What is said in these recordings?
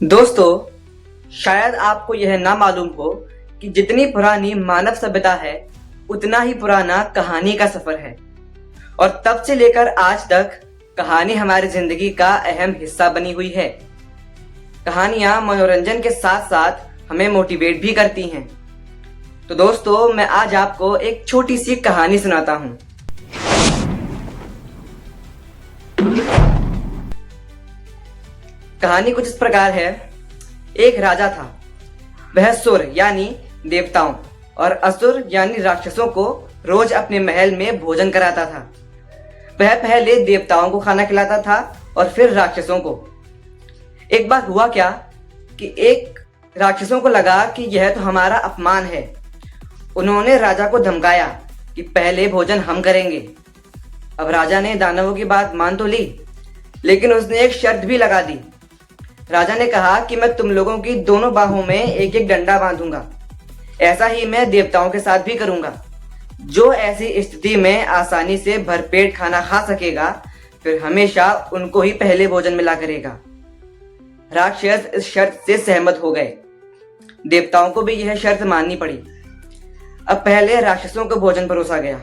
दोस्तों, शायद आपको यह ना मालूम हो कि जितनी पुरानी मानव सभ्यता है उतना ही पुराना कहानी का सफर है। और तब से लेकर आज तक कहानी हमारी जिंदगी का अहम हिस्सा बनी हुई है। कहानियां मनोरंजन के साथ साथ हमें मोटिवेट भी करती हैं। तो दोस्तों, मैं आज आपको एक छोटी सी कहानी सुनाता हूं। कहानी कुछ इस प्रकार है। एक राजा था। वह सुर यानी देवताओं और असुर यानी राक्षसों को रोज अपने महल में भोजन कराता था। वह पहले देवताओं को खाना खिलाता था और फिर राक्षसों को। एक बार हुआ क्या कि एक राक्षसों को लगा कि यह तो हमारा अपमान है। उन्होंने राजा को धमकाया कि पहले भोजन हम करेंगे। अब राजा ने दानवों की बात मान तो ली, लेकिन उसने एक शर्त भी लगा दी। राजा ने कहा कि मैं तुम लोगों की दोनों बाहों में एक एक डंडा बांधूंगा। ऐसा ही मैं देवताओं के साथ भी करूंगा। जो ऐसी स्थिति में आसानी से भरपेट खाना खा सकेगा, फिर हमेशा उनको ही पहले भोजन मिला करेगा। राक्षस इस शर्त से सहमत हो गए। देवताओं को भी यह शर्त माननी पड़ी। अब पहले राक्षसों को भोजन परोसा गया।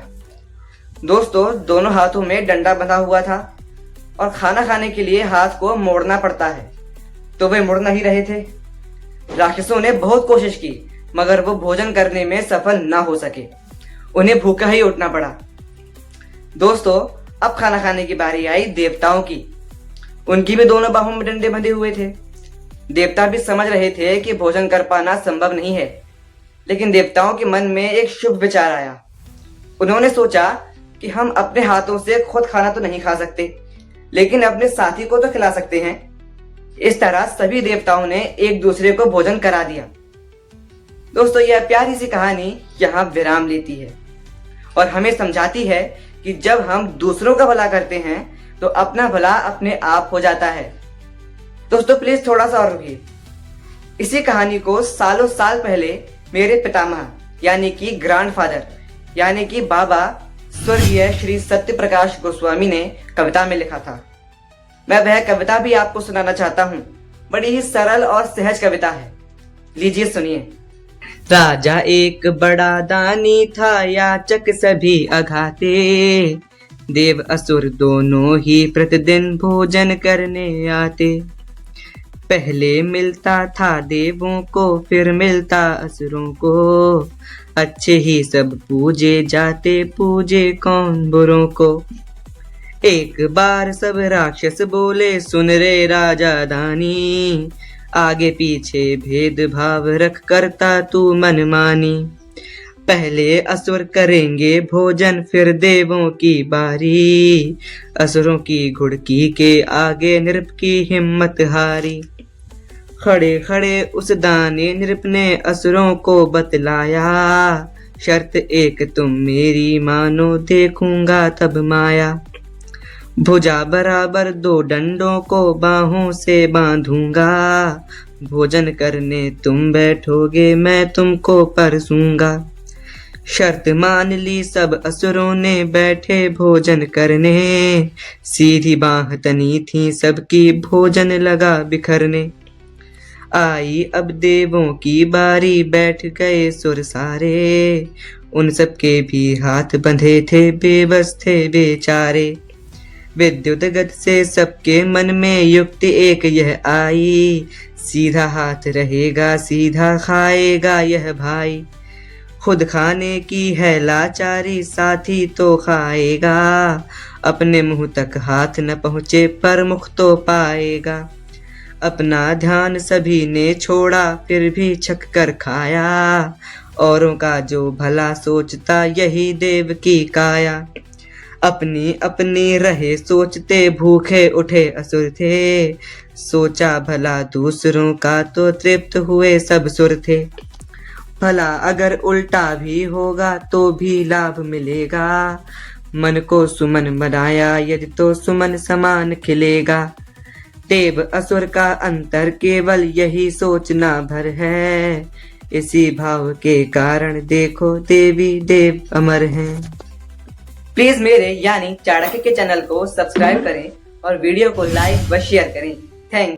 दोस्तों, दोनों हाथों में डंडा बंधा हुआ था और खाना खाने के लिए हाथ को मोड़ना पड़ता है, तो वे मुड़ नहीं रहे थे। राक्षसों ने बहुत कोशिश की, मगर वो भोजन करने में सफल ना हो सके। उन्हें भूखा ही उठना पड़ा। दोस्तों, अब खाना खाने की बारी आई देवताओं की। उनकी भी दोनों बाहों में डंडे बंधे हुए थे। देवता भी समझ रहे थे कि भोजन कर पाना संभव नहीं है, लेकिन देवताओं के मन में एक शुभ विचार आया। उन्होंने सोचा कि हम अपने हाथों से खुद खाना तो नहीं खा सकते, लेकिन अपने साथी को तो खिला सकते हैं। इस तरह सभी देवताओं ने एक दूसरे को भोजन करा दिया। दोस्तों, यह प्यारी सी कहानी यहाँ विराम लेती है और हमें समझाती है कि जब हम दूसरों का भला करते हैं तो अपना भला अपने आप हो जाता है। दोस्तों, प्लीज थोड़ा सा और रुकिए। इसी कहानी को सालों साल पहले मेरे पितामह यानी कि ग्रैंडफादर यानी कि बाबा स्वर्गीय श्री सत्य प्रकाश गोस्वामी ने कविता में लिखा था। मैं वह कविता भी आपको सुनाना चाहता हूँ। बड़ी ही सरल और सहज कविता है। लीजिए, सुनिए। राजा एक बड़ा दानी था, याचक सभी अघाते। देव असुर दोनों ही प्रतिदिन भोजन करने आते। पहले मिलता था देवों को, फिर मिलता असुरों को। अच्छे ही सब पूजे जाते, पूजे कौन बुरों को। एक बार सब राक्षस बोले, सुन रे राजा दानी। आगे पीछे भेदभाव रख करता तू मनमानी। पहले असुर करेंगे भोजन, फिर देवों की बारी। असुरों की घुड़की के आगे नृप की हिम्मत हारी। खड़े खड़े उस दानी नृप ने असुरों को बतलाया। शर्त एक तुम मेरी मानो, देखूंगा तब माया। भुजा बराबर दो डंडों को बाहों से बांधूंगा। भोजन करने तुम बैठोगे, मैं तुमको परसूंगा। शर्त मान ली सब असुरों ने, बैठे भोजन करने। सीधी बाह तनी थी सबकी, भोजन लगा बिखरने। आई अब देवों की बारी, बैठ गए सुर सारे। उन सबके भी हाथ बंधे थे, बेबस थे बेचारे। विद्युत गति से सबके मन में युक्ति एक यह आई। सीधा हाथ रहेगा, सीधा खाएगा यह भाई। खुद खाने की है लाचारी, साथी तो खाएगा। अपने मुंह तक हाथ न पहुँचे, पर मुख तो पाएगा। अपना ध्यान सभी ने छोड़ा, फिर भी छक कर खाया। औरों का जो भला सोचता, यही देव की काया। अपनी अपनी रहे सोचते, भूखे उठे असुर थे। सोचा भला दूसरों का, तो तृप्त हुए सब सुर थे। भला अगर उल्टा भी होगा, तो भी लाभ मिलेगा। मन को सुमन बनाया यदि, तो सुमन समान खिलेगा। देव असुर का अंतर केवल यही सोचना भर है। इसी भाव के कारण देखो देवी देव अमर हैं। प्लीज मेरे यानी चाणक्य के चैनल को सब्सक्राइब करें और वीडियो को लाइक व शेयर करें। थैंक